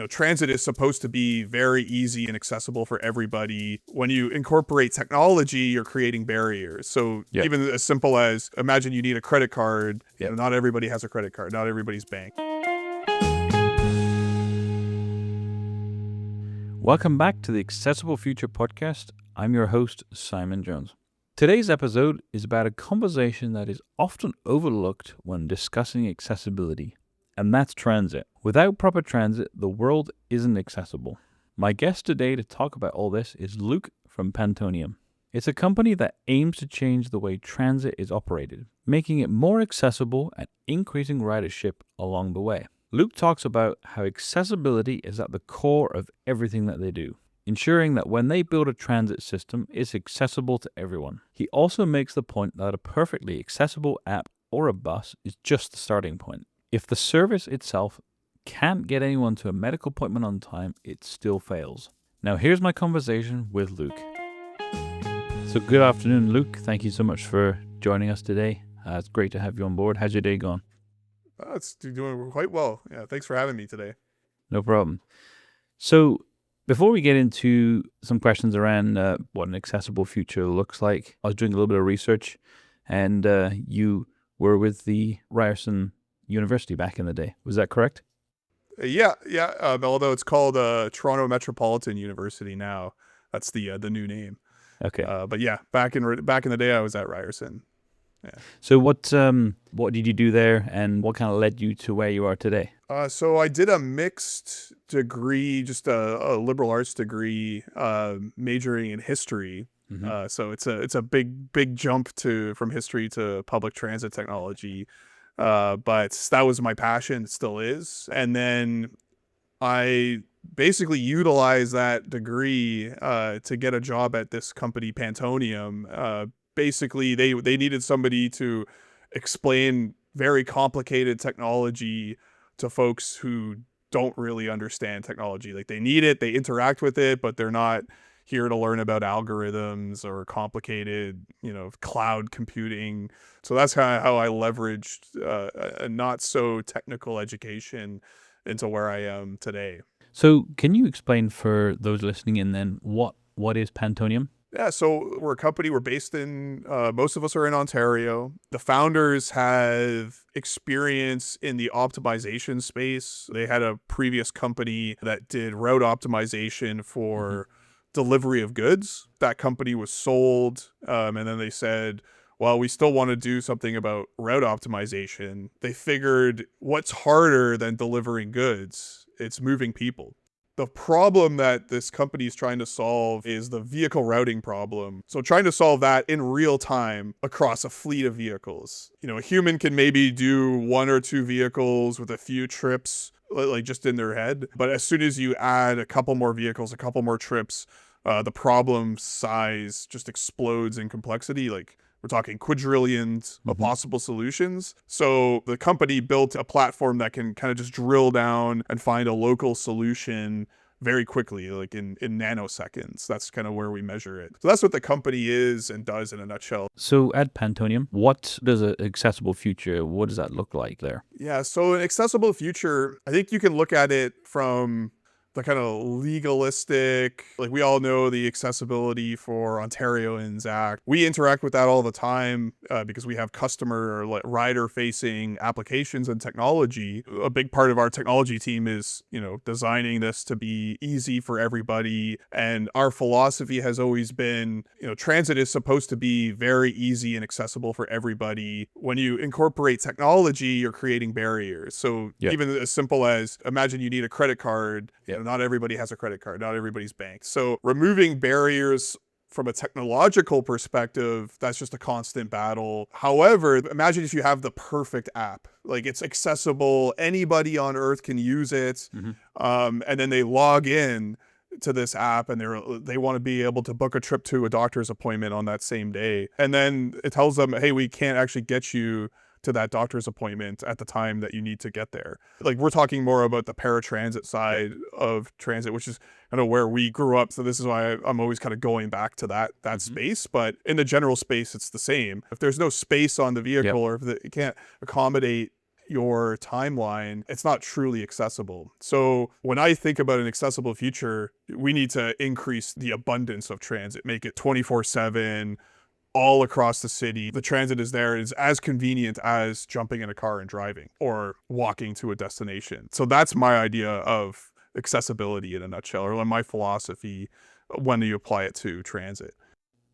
transit is supposed to be very easy and accessible for everybody. When you incorporate technology, you're creating barriers. So even as simple as imagine you need a credit card. Not everybody has a credit card. Not everybody's bank. Welcome back to the Accessible Future podcast. I'm your host, Simon Jones. Today's episode is about a conversation that is often overlooked when discussing accessibility, and that's transit. Without proper transit, the world isn't accessible. My guest today to talk about all this is Luke from Pantonium. It's a company that aims to change the way transit is operated, making it more accessible and increasing ridership along the way. Luke talks about how accessibility is at the core of everything that they do, ensuring that when they build a transit system, it's accessible to everyone. He also makes the point that a perfectly accessible app or a bus is just the starting point. If the service itself can't get anyone to a medical appointment on time, it still fails. Now here's my conversation with Luke. So good afternoon, Luke. Thank you so much for joining us today. It's great to have you on board. How's your day going? It's doing quite well. Yeah, thanks for having me today. No problem. So before we get into some questions around what an accessible future looks like, I was doing a little bit of research, and you were with the Ryerson University back in the day. Was that correct? Yeah. Although it's called Toronto Metropolitan University now, that's the new name. Okay. But yeah, back in the day, I was at Ryerson. Yeah. So what did you do there, and what kind of led you to where you are today? So I did a mixed degree, just a liberal arts degree, majoring in history. Mm-hmm. So it's a big jump from history to public transit technology. But that was my passion, it still is. And then I basically utilized that degree to get a job at this company, Pantonium. Basically, they needed somebody to explain very complicated technology to folks who don't really understand technology. Like, they need it, they interact with it, but they're not here to learn about algorithms or complicated, cloud computing. So that's how I leveraged a not so technical education into where I am today. So can you explain for those listening in then what is Pantonium? Yeah, so we're a company. We're based in, most of us are in Ontario. The founders have experience in the optimization space. They had a previous company that did route optimization for delivery of goods. That company was sold, and then they said, well, we still want to do something about route optimization. They figured, what's harder than delivering goods? It's moving people. The problem that this company is trying to solve is the vehicle routing problem. So trying to solve that in real time across a fleet of vehicles. A human can maybe do one or two vehicles with a few trips, like just in their head. But as soon as you add a couple more vehicles, a couple more trips, the problem size just explodes in complexity. Like, we're talking quadrillions of possible solutions. So the company built a platform that can kind of just drill down and find a local solution very quickly, like in nanoseconds. That's kind of where we measure it. So that's what the company is and does in a nutshell. So at Pantonium, what does an accessible future, what does that look like there? Yeah, so an accessible future, I think you can look at it from the kind of legalistic, like, we all know the Accessibility for Ontarians Act. We interact with that all the time because we have customer or rider facing applications and technology. A big part of our technology team is, designing this to be easy for everybody. And our philosophy has always been, transit is supposed to be very easy and accessible for everybody. When you incorporate technology, you're creating barriers. So even as simple as imagine you need a credit card. Not everybody has a credit card, not everybody's bank. So removing barriers from a technological perspective, that's just a constant battle. However, imagine if you have the perfect app, like, it's accessible, anybody on earth can use it. And then they log in to this app and they want to be able to book a trip to a doctor's appointment on that same day. And then it tells them, hey, we can't actually get you to that doctor's appointment at the time that you need to get there. Like, we're talking more about the paratransit side of transit, which is kind of where we grew up. So this is why I'm always kind of going back to that space. But in the general space, it's the same. If there's no space on the vehicle or if it can't accommodate your timeline, it's not truly accessible. So when I think about an accessible future, we need to increase the abundance of transit, make it 24/7, all across the city. The transit is there. It's as convenient as jumping in a car and driving or walking to a destination. So that's my idea of accessibility in a nutshell, or my philosophy when you apply it to transit.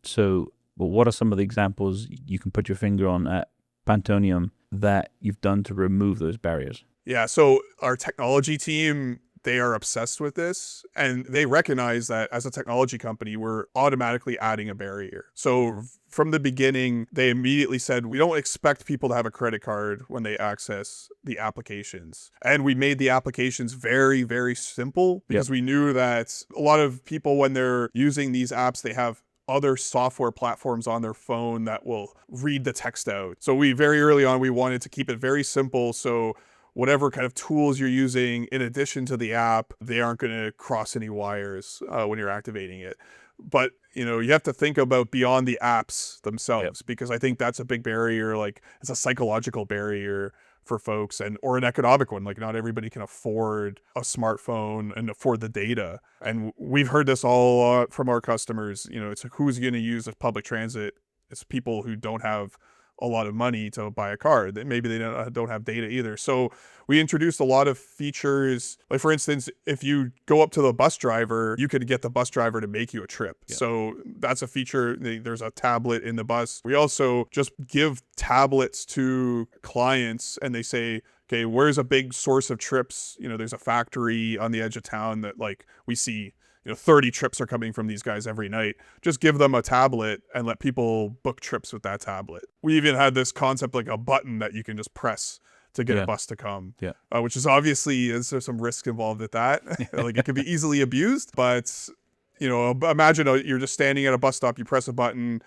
So, well, what are some of the examples you can put your finger on at Pantonium that you've done to remove those barriers? Yeah, so our technology team, they are obsessed with this, and they recognize that as a technology company, we're automatically adding a barrier. So from the beginning, they immediately said, we don't expect people to have a credit card when they access the applications. And we made the applications very, very simple because we knew that a lot of people, when they're using these apps, they have other software platforms on their phone that will read the text out. So we very early on, we wanted to keep it very simple. So whatever kind of tools you're using in addition to the app, they aren't going to cross any wires when you're activating it. But, you know, you have to think about beyond the apps themselves, because I think that's a big barrier. Like, it's a psychological barrier for folks, and or an economic one. Like, not everybody can afford a smartphone and afford the data. And we've heard this all a lot from our customers. You know, it's like, who's going to use a public transit? It's people who don't have a lot of money to buy a car. Maybe they don't have data either. So we introduced a lot of features. Like, for instance, if you go up to the bus driver, you could get the bus driver to make you a trip. Yeah. So that's a feature. There's a tablet in the bus. We also just give tablets to clients, and they say, okay, where's a big source of trips? You know, there's a factory on the edge of town that, like, we see, you know, 30 trips are coming from these guys every night. Just give them a tablet and let people book trips with that tablet. We even had this concept, like a button that you can just press to get a bus to come, which is obviously, there's some risk involved with that. Like, it can be easily abused, but, you know, imagine you're just standing at a bus stop, you press a button,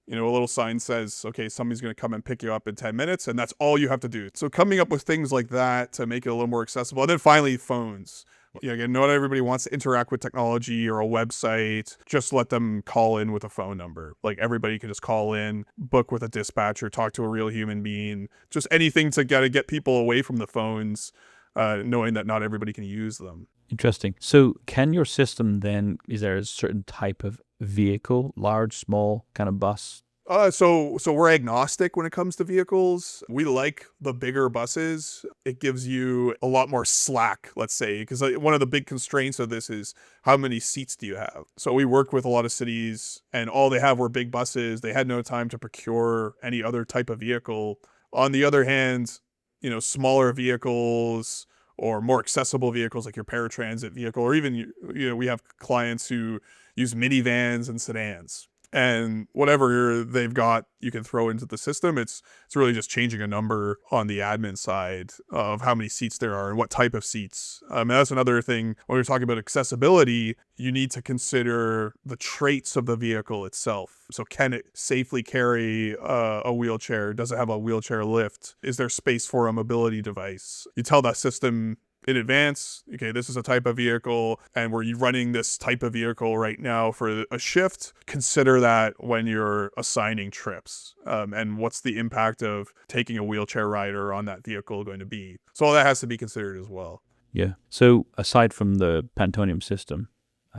you know, a little sign says, okay, somebody's going to come and pick you up in 10 minutes, and that's all you have to do. So coming up with things like that to make it a little more accessible. And then finally, phones. Yeah, again, not everybody wants to interact with technology or a website. Just let them call in with a phone number. Like, everybody can just call in, book with a dispatcher, talk to a real human being. Just anything to get people away from the phones, knowing that not everybody can use them. Interesting. So can your system then, is there a certain type of vehicle, large, small, kind of bus? So we're agnostic when it comes to vehicles. We like the bigger buses. It gives you a lot more slack, let's say, because one of the big constraints of this is how many seats do you have? So we worked with a lot of cities, and all they have were big buses. They had no time to procure any other type of vehicle. On the other hand, you know, smaller vehicles or more accessible vehicles like your paratransit vehicle, or even, you know, we have clients who use minivans and sedans. And whatever they've got, you can throw into the system. It's really just changing a number on the admin side of how many seats there are and what type of seats. And that's another thing. When we're talking about accessibility, you need to consider the traits of the vehicle itself. So can it safely carry a wheelchair? Does it have a wheelchair lift? Is there space for a mobility device? You tell that system in advance, okay, this is a type of vehicle, and we're running this type of vehicle right now for a shift. Consider that when you're assigning trips, and what's the impact of taking a wheelchair rider on that vehicle going to be. So all that has to be considered as well. Yeah. So aside from the Pantonium system,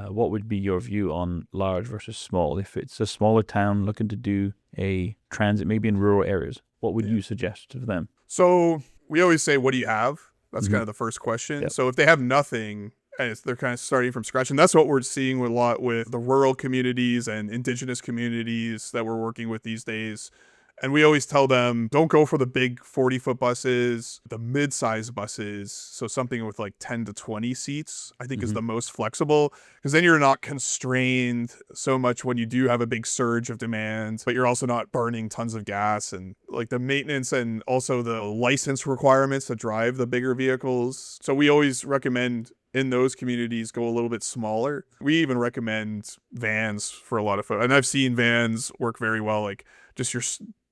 what would be your view on large versus small? If it's a smaller town looking to do a transit, maybe in rural areas, what would you suggest to them? So we always say, what do you have? That's kind of the first question. Yep. So if they have nothing, and they're kind of starting from scratch, and that's what we're seeing a lot with the rural communities and Indigenous communities that we're working with these days. And we always tell them, don't go for the big 40-foot buses, the mid-size buses. So something with like 10 to 20 seats, I think is the most flexible, because then you're not constrained so much when you do have a big surge of demand, but you're also not burning tons of gas, and like the maintenance and also the license requirements to drive the bigger vehicles. So we always recommend in those communities go a little bit smaller. We even recommend vans for a lot of folks. And I've seen vans work very well, like just your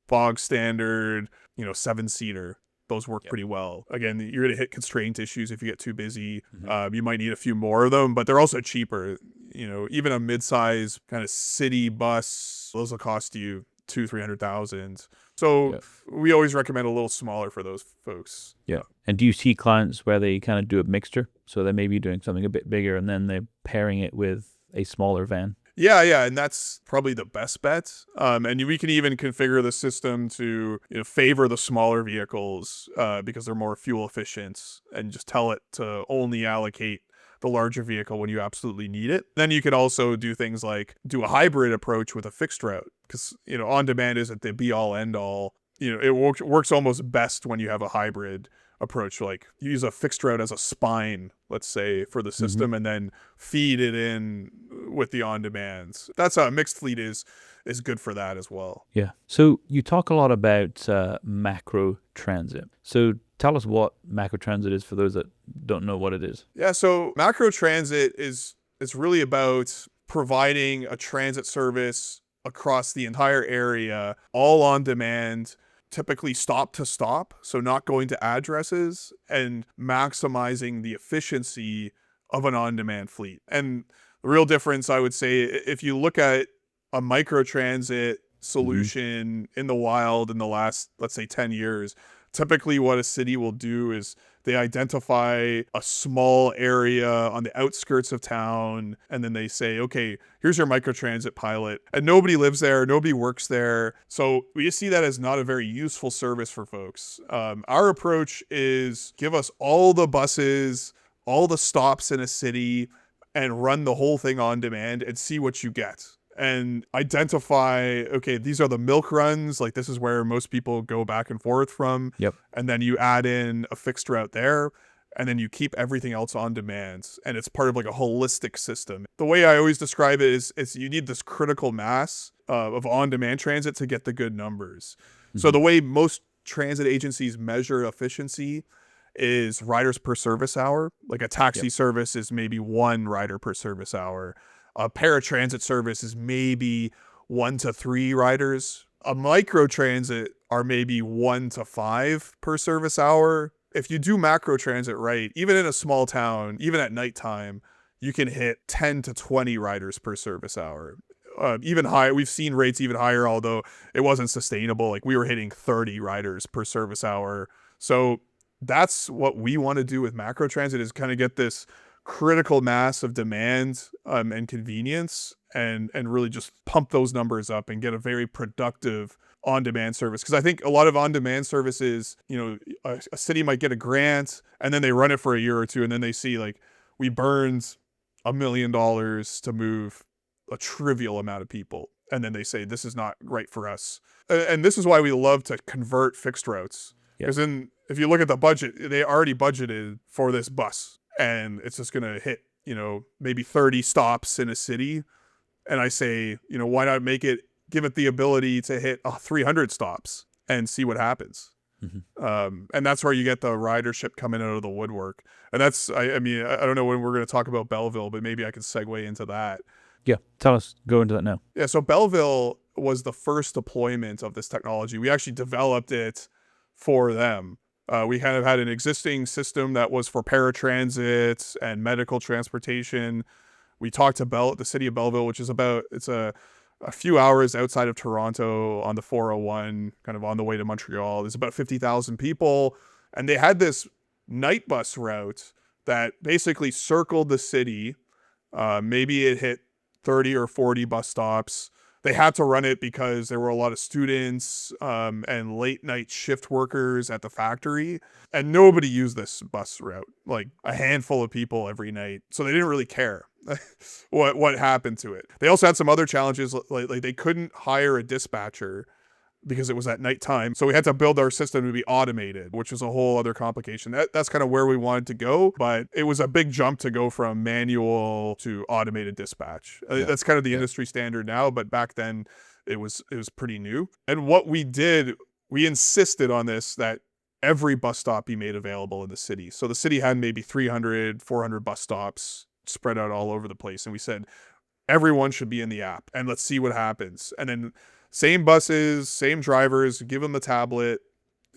bog standard, you know, 7-seater. Those work pretty well. Again, you're going to hit constraint issues if you get too busy. You might need a few more of them, but they're also cheaper. You know, even a mid-size kind of city bus, those will cost you $200,000-$300,000. So Yeah. we always recommend a little smaller for those folks. Yeah. And do you see clients where they kind of do a mixture? So they may be doing something a bit bigger and then they're pairing it with a smaller van. Yeah, and that's probably the best bet. And we can even configure the system to favor the smaller vehicles because they're more fuel efficient, and just tell it to only allocate the larger vehicle when you absolutely need it. Then you can also do things like do a hybrid approach with a fixed route, because on demand isn't the be all end all. It works almost best when you have a hybrid approach. Like you use a fixed route as a spine, let's say, for the system, and then feed it in with the on demands. That's how a mixed fleet is good for that as well. Yeah. So you talk a lot about macro transit. So tell us what macro transit is for those that don't know what it is. Yeah, so macro transit is really about providing a transit service across the entire area, all on demand, typically stop to stop, so not going to addresses, and maximizing the efficiency of an on-demand fleet. And the real difference, I would say, if you look at a microtransit solution in the wild in the last, let's say, 10 years, typically what a city will do is they identify a small area on the outskirts of town, and then they say, okay, here's your microtransit pilot. And nobody lives there, nobody works there. So we just see that as not a very useful service for folks. Our approach is give us all the buses, all the stops in a city, and run the whole thing on demand and see what you get. And identify, okay, these are the milk runs. Like, this is where most people go back and forth from. Yep. And then you add in a fixed route there, and then you keep everything else on demand. And it's part of like a holistic system. The way I always describe it is you need this critical mass of on-demand transit to get the good numbers. So the way most transit agencies measure efficiency is riders per service hour. Like a taxi service is maybe 1 rider per service hour. A paratransit service is maybe 1 to 3 riders. A microtransit are maybe 1 to 5 per service hour. If you do macro transit right, even in a small town, even at nighttime, you can hit 10 to 20 riders per service hour. Even higher, we've seen rates even higher, although it wasn't sustainable. Like, we were hitting 30 riders per service hour. So that's what we want to do with macro transit, is kind of get this critical mass of demand and convenience, and really just pump those numbers up and get a very productive on-demand service. Because I think a lot of on-demand services, a city might get a grant and then they run it for a year or two, and then they see, like, we burned $1 million to move a trivial amount of people, and then they say, this is not right for us. And this is why we love to convert fixed routes, because then if you look at the budget, they already budgeted for this bus, and it's just going to hit, maybe 30 stops in a city. And I say, why not give it the ability to hit 300 stops and see what happens. And that's where you get the ridership coming out of the woodwork. And that's, I mean, I don't know when we're going to talk about Belleville, but maybe I can segue into that. Yeah, go into that now. Yeah, so Belleville was the first deployment of this technology. We actually developed it for them. We kind of had an existing system that was for paratransit and medical transportation. We talked to the city of Belleville, which is it's a few hours outside of Toronto on the 401, kind of on the way to Montreal. There's about 50,000 people. And they had this night bus route that basically circled the city. Maybe it hit 30 or 40 bus stops. They had to run it because there were a lot of students and late night shift workers at the factory, and nobody used this bus route, like a handful of people every night. So they didn't really care what happened to it. They also had some other challenges, like they couldn't hire a dispatcher because it was at nighttime. So we had to build our system to be automated, which was a whole other complication. That's kind of where we wanted to go, but it was a big jump to go from manual to automated dispatch. That's kind of the industry standard now, but back then it was pretty new. And what we did, we insisted on this, that every bus stop be made available in the city. So the city had maybe 300, 400 bus stops spread out all over the place. And we said, everyone should be in the app, and let's see what happens. And then same buses, same drivers, give them the tablet,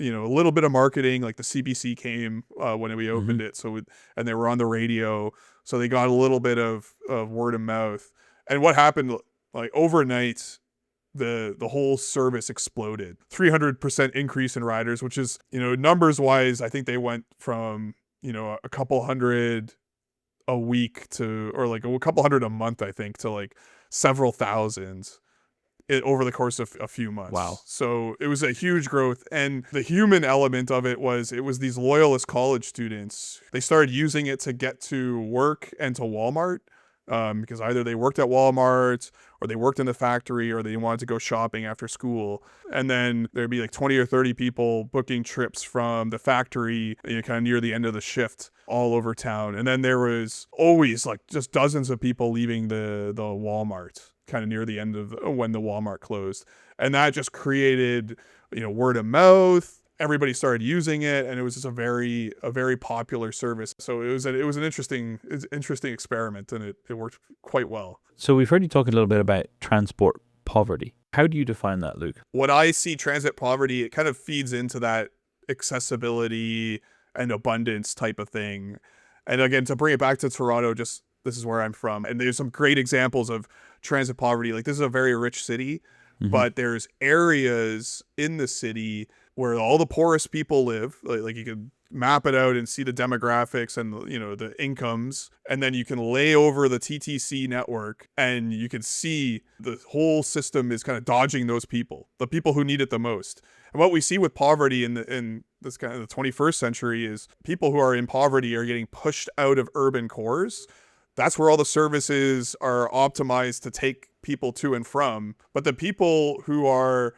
a little bit of marketing, like the CBC came when we opened it. And they were on the radio. So they got a little bit of word of mouth. And what happened, like overnight, the whole service exploded. 300% increase in riders, which is, numbers wise, I think they went from, a couple hundred a week to, or like a couple hundred a month, I think, to like several thousand over the course of a few months. Wow. So it was a huge growth. And the human element of it was these loyalist college students. They started using it to get to work and to Walmart, because either they worked at Walmart or they worked in the factory or they wanted to go shopping after school. And then there'd be like 20 or 30 people booking trips from the factory, kind of near the end of the shift all over town. And then there was always like just dozens of people leaving the Walmart kind of near the end of when the Walmart closed. And that just created, word of mouth. Everybody started using it, and it was just a very popular service. So it was an interesting experiment, and it worked quite well. So we've heard you talk a little bit about transport poverty. How do you define that, Luke? What I see transit poverty, it kind of feeds into that accessibility and abundance type of thing. And again, to bring it back to Toronto, just this is where I'm from, and there's some great examples of transit poverty. Like, this is a very rich city, but there's areas in the city where all the poorest people live. Like you can map it out and see the demographics and the incomes, and then you can lay over the TTC network and you can see the whole system is kind of dodging those people, the people who need it the most. And what we see with poverty in this kind of the 21st century is people who are in poverty are getting pushed out of urban cores. That's where all the services are optimized to take people to and from. But the people who are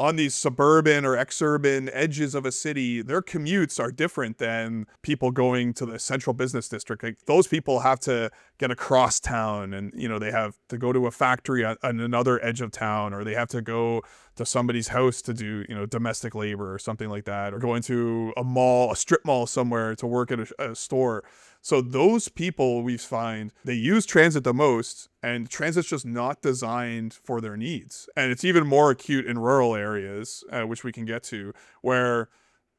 on these suburban or exurban edges of a city, their commutes are different than people going to the central business district. Like, those people have to get across town, and they have to go to a factory on another edge of town, or they have to go to somebody's house to do domestic labor or something like that, or go into a mall, a strip mall somewhere to work at a store. So those people, we find, they use transit the most, and transit's just not designed for their needs. And it's even more acute in rural areas, which we can get to, where,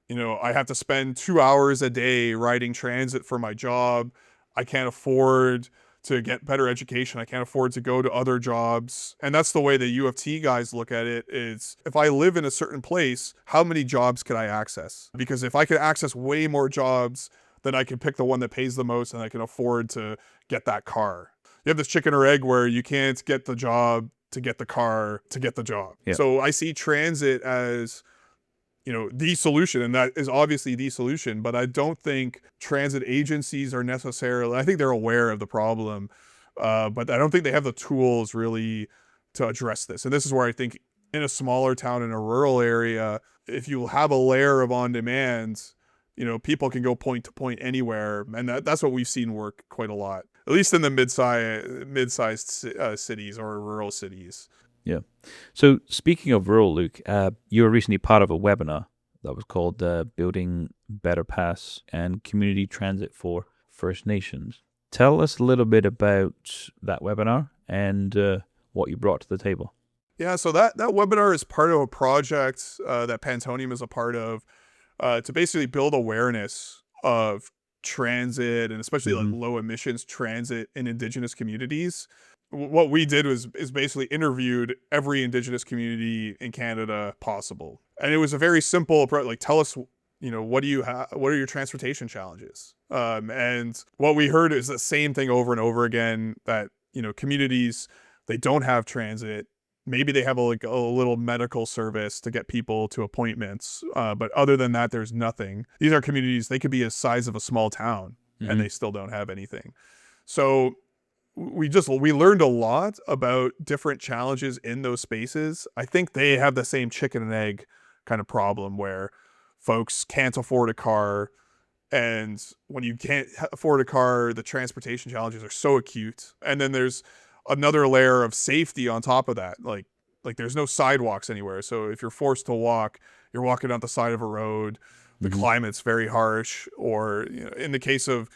I have to spend 2 hours a day riding transit for my job. I can't afford to get better education. I can't afford to go to other jobs. And that's the way the U of T guys look at it, is if I live in a certain place, how many jobs could I access? Because if I could access way more jobs, then I can pick the one that pays the most, and I can afford to get that car. You have this chicken or egg where you can't get the job to get the car to get the job. Yeah. So I see transit as, the solution, and that is obviously the solution, but I don't think transit agencies are necessarily, I think they're aware of the problem, but I don't think they have the tools really to address this. And this is where I think in a smaller town, in a rural area, if you have a layer of on-demand, people can go point to point anywhere, and that's what we've seen work quite a lot, at least in the mid-sized cities or rural cities. Yeah. So speaking of rural, Luke, you were recently part of a webinar that was called Building Better Paths and Community Transit for First Nations. Tell us a little bit about that webinar and what you brought to the table. Yeah, so that webinar is part of a project that Pantonium is a part of, to basically build awareness of transit, and especially like low emissions transit in Indigenous communities. What we did is basically interviewed every Indigenous community in Canada possible. And it was a very simple approach, like, tell us, what do you have? What are your transportation challenges? And what we heard is the same thing over and over again, that, communities, they don't have transit. Maybe they have a little medical service to get people to appointments. But other than that, there's nothing. These are communities, they could be the size of a small town, and they still don't have anything. So we learned a lot about different challenges in those spaces. I think they have the same chicken and egg kind of problem, where folks can't afford a car. And when you can't afford a car, the transportation challenges are so acute. And then there's another layer of safety on top of that. Like there's no sidewalks anywhere. So if you're forced to walk, you're walking on the side of a road. The climate's very harsh. Or, in the case of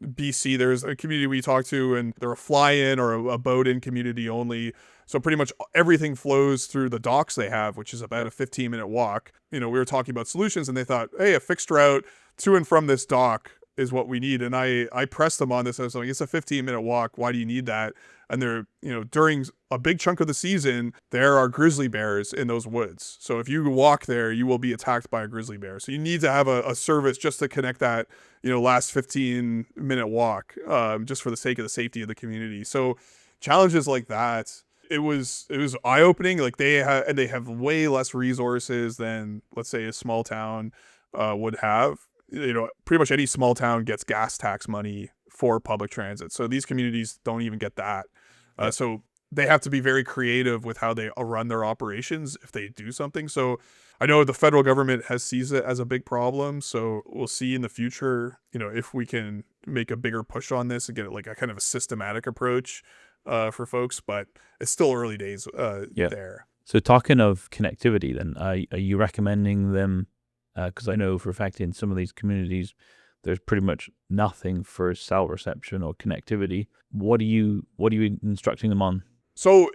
BC, there's a community we talked to, and they're a fly-in or a boat-in community only. So pretty much everything flows through the docks they have, which is about a 15-minute walk. We were talking about solutions, and they thought, hey, a fixed route to and from this dock is what we need. And I pressed them on this. I was like, it's a 15-minute walk. Why do you need that? And they're, during a big chunk of the season, there are grizzly bears in those woods. So if you walk there, you will be attacked by a grizzly bear. So you need to have a service just to connect that, last 15-minute walk, just for the sake of the safety of the community. So challenges like that, it was eye-opening. Like they have way less resources than, let's say, a small town would have. Pretty much any small town gets gas tax money for public transit. So these communities don't even get that. So they have to be very creative with how they run their operations if they do something. So I know the federal government has seized it as a big problem. So we'll see in the future, if we can make a bigger push on this and get like a kind of a systematic approach for folks. But it's still early days there. So talking of connectivity, then, are you recommending them? Because I know for a fact in some of these communities, there's pretty much nothing for cell reception or connectivity. What are you instructing them on? So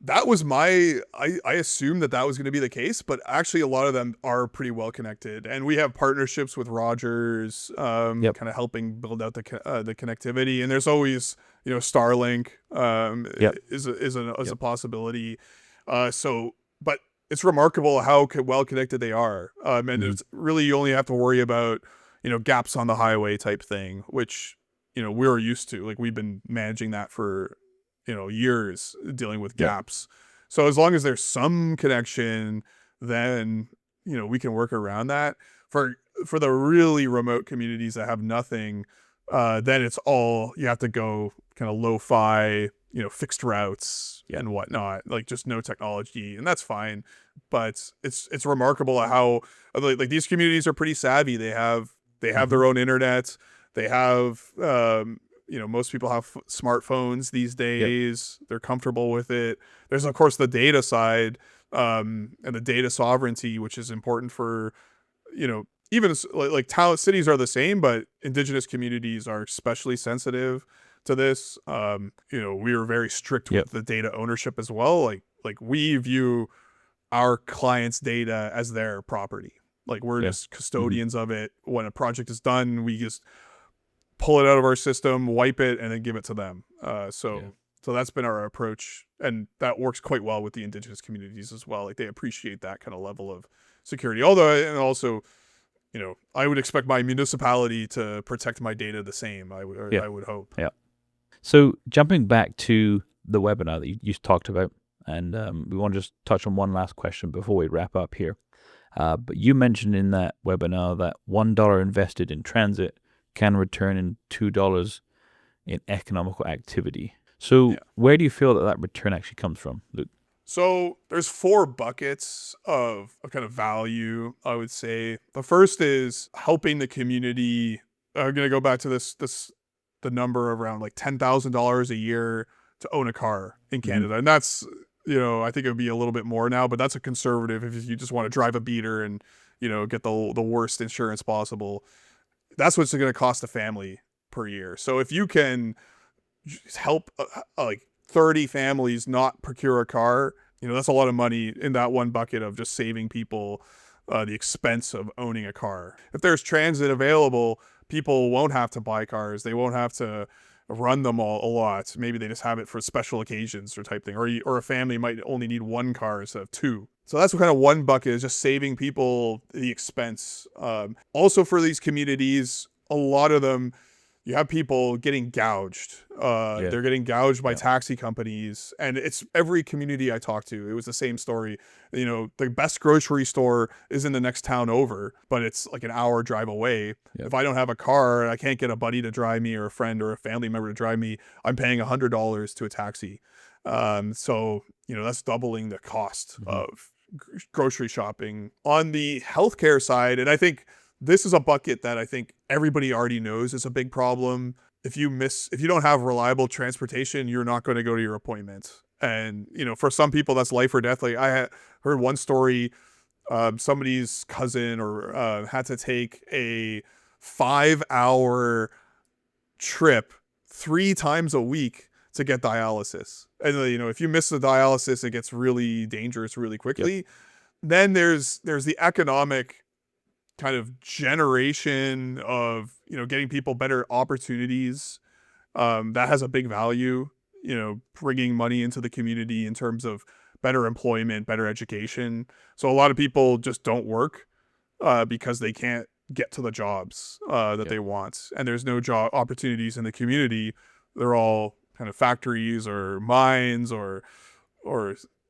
that was I assumed that was going to be the case, but actually a lot of them are pretty well connected, and we have partnerships with Rogers, kind of helping build out the connectivity. And there's always, Starlink, is a possibility. But it's remarkable how well connected they are. And it's really, you only have to worry about, gaps on the highway type thing, which, we're used to. Like we've been managing that for, years, dealing with gaps. So as long as there's some connection, then, we can work around that. For the really remote communities that have nothing, then it's all, you have to go kind of lo-fi, fixed routes and whatnot, like just no technology, and that's fine. But it's remarkable how like these communities are pretty savvy. They have their own internet. They have, most people have smartphones these days. They're comfortable with it. There's of course the data side, and the data sovereignty, which is important for, even like town cities are the same, but Indigenous communities are especially sensitive to this. We were very strict with the data ownership as well. Like we view our clients' data as their property. Like we're just custodians of it. When a project is done, we just pull it out of our system, wipe it, and then give it to them. So that's been our approach, and that works quite well with the Indigenous communities as well. Like they appreciate that kind of level of security. And also, I would expect my municipality to protect my data the same. I would hope. Yeah. So jumping back to the webinar that you talked about, and we want to just touch on one last question before we wrap up here. But you mentioned in that webinar that $1 invested in transit can return in $2 in economical activity. So where do you feel that return actually comes from, Luke? So there's 4 buckets of kind of value, I would say. The first is helping the community. I'm going to go back to the number of around like $10,000 a year to own a car in Canada. And that's, I think it would be a little bit more now, but that's a conservative if you just want to drive a beater and, get the worst insurance possible. That's what's going to cost a family per year. So if you can help like 30 families not procure a car, that's a lot of money in that one bucket of just saving people the expense of owning a car. If there's transit available, people won't have to buy cars. They won't have to run them a lot. Maybe they just have it for special occasions or type thing. Or a family might only need 1 car instead of 2. So that's what kind of one bucket is, just saving people the expense. Also for these communities, a lot of them, you have people getting gouged. They're getting gouged by taxi companies, and it's every community I talk to. It was the same story. The best grocery store is in the next town over, but it's like an hour drive away. If I don't have a car, I can't get a buddy to drive me or a friend or a family member to drive me. I'm paying $100 to a taxi. So that's doubling the cost of grocery shopping. On the healthcare side, and I think this is a bucket that I think everybody already knows is a big problem. If you don't have reliable transportation, you're not going to go to your appointment. And, for some people that's life or death. Like I heard one story, somebody's cousin had to take a 5-hour trip 3 times a week to get dialysis. And, if you miss the dialysis, it gets really dangerous really quickly. Then there's the economic kind of generation of, getting people better opportunities, that has a big value, bringing money into the community in terms of better employment, better education. So a lot of people just don't work because they can't get to the jobs that they want. And there's no job opportunities in the community. They're all kind of factories or mines or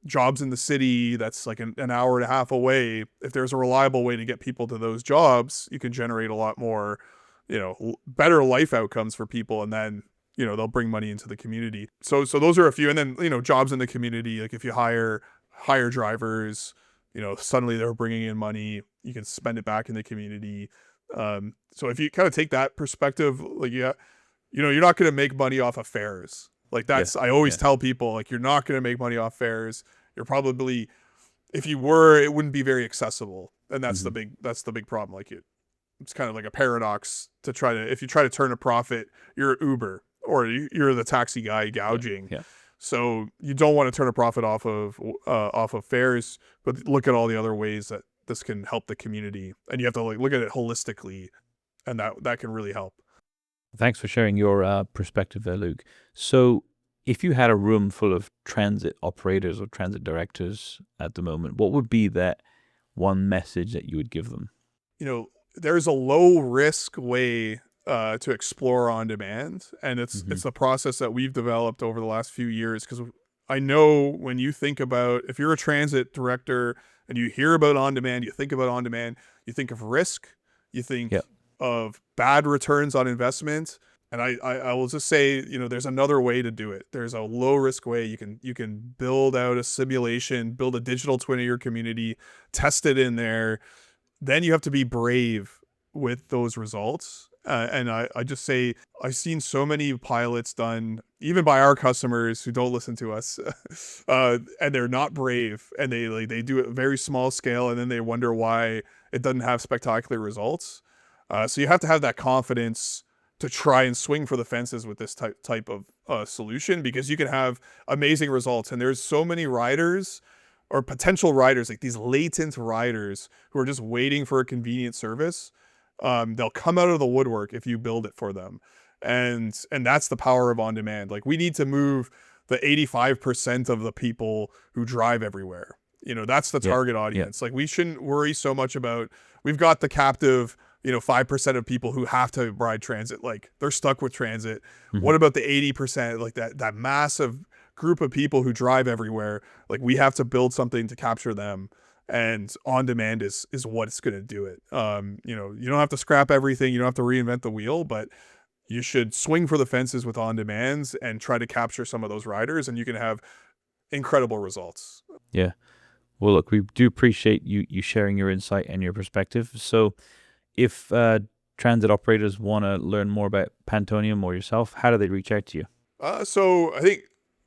jobs in the city that's like an hour and a half away. If there's a reliable way to get people to those jobs, you can generate a lot more, better life outcomes for people. And then, they'll bring money into the community. So those are a few. And then, jobs in the community, like if you hire drivers, suddenly they're bringing in money, you can spend it back in the community. So if you kind of take that perspective, like, yeah, you're not going to make money off of fares. Like that's, I always tell people, like, you're not going to make money off fares. You're probably, if you were, it wouldn't be very accessible. And that's the big problem. Like it's kind of like a paradox to if you try to turn a profit, you're Uber or you're the taxi guy gouging. Yeah. So you don't want to turn a profit off of fares, but look at all the other ways that this can help the community. And you have to look at it holistically, and that can really help. Thanks for sharing your perspective there, Luke. So if you had a room full of transit operators or transit directors at the moment, what would be that one message that you would give them? There's a low risk way to explore on demand, and it's the process that we've developed over the last few years. Because I know when you think about, if you're a transit director and you hear about on demand, you think about on demand, you think of risk, you think of bad returns on investment. And I will just say, there's another way to do it. There's a low risk way. You can build out a simulation, build a digital twin of your community, test it in there. Then you have to be brave with those results. And I just say, I've seen so many pilots done, even by our customers who don't listen to us, and they're not brave, and they do it very small scale, and then they wonder why it doesn't have spectacular results. So you have to have that confidence to try and swing for the fences with this type of solution, because you can have amazing results. And there's so many riders or potential riders, like these latent riders who are just waiting for a convenient service. They'll come out of the woodwork if you build it for them. And that's the power of on demand. Like, we need to move the 85% of the people who drive everywhere. That's the target audience. Like, we shouldn't worry so much about, we've got the captive, 5% of people who have to ride transit. Like, they're stuck with transit. What about the 80%? Like that massive group of people who drive everywhere? Like, we have to build something to capture them. And on demand is what's going to do it. You don't have to scrap everything. You don't have to reinvent the wheel, but you should swing for the fences with on demands and try to capture some of those riders, and you can have incredible results. Yeah. Well, look, we do appreciate you sharing your insight and your perspective. So if transit operators want to learn more about Pantonium or yourself, how do they reach out to you? So I think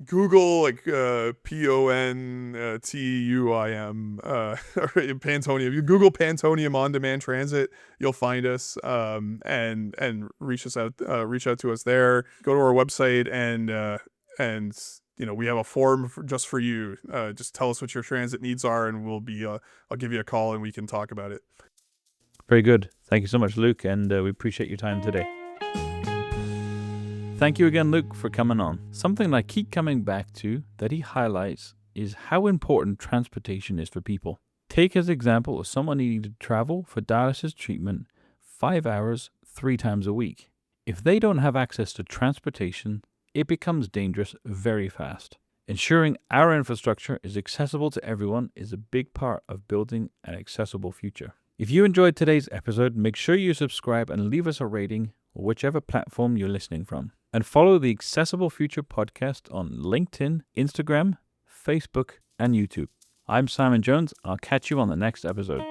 Google, like Pantunium, Pantonium. You Google Pantonium on demand transit, you'll find us, and reach out to us there. Go to our website and we have a form just for you. Just tell us what your transit needs are, and I'll give you a call and we can talk about it. Very good. Thank you so much, Luke, and we appreciate your time today. Thank you again, Luke, for coming on. Something I keep coming back to that he highlights is how important transportation is for people. Take as example of someone needing to travel for dialysis treatment 5 hours 3 times a week. If they don't have access to transportation, it becomes dangerous very fast. Ensuring our infrastructure is accessible to everyone is a big part of building an accessible future. If you enjoyed today's episode, make sure you subscribe and leave us a rating or whichever platform you're listening from. And follow the Accessible Future podcast on LinkedIn, Instagram, Facebook, and YouTube. I'm Simon Jones. I'll catch you on the next episode.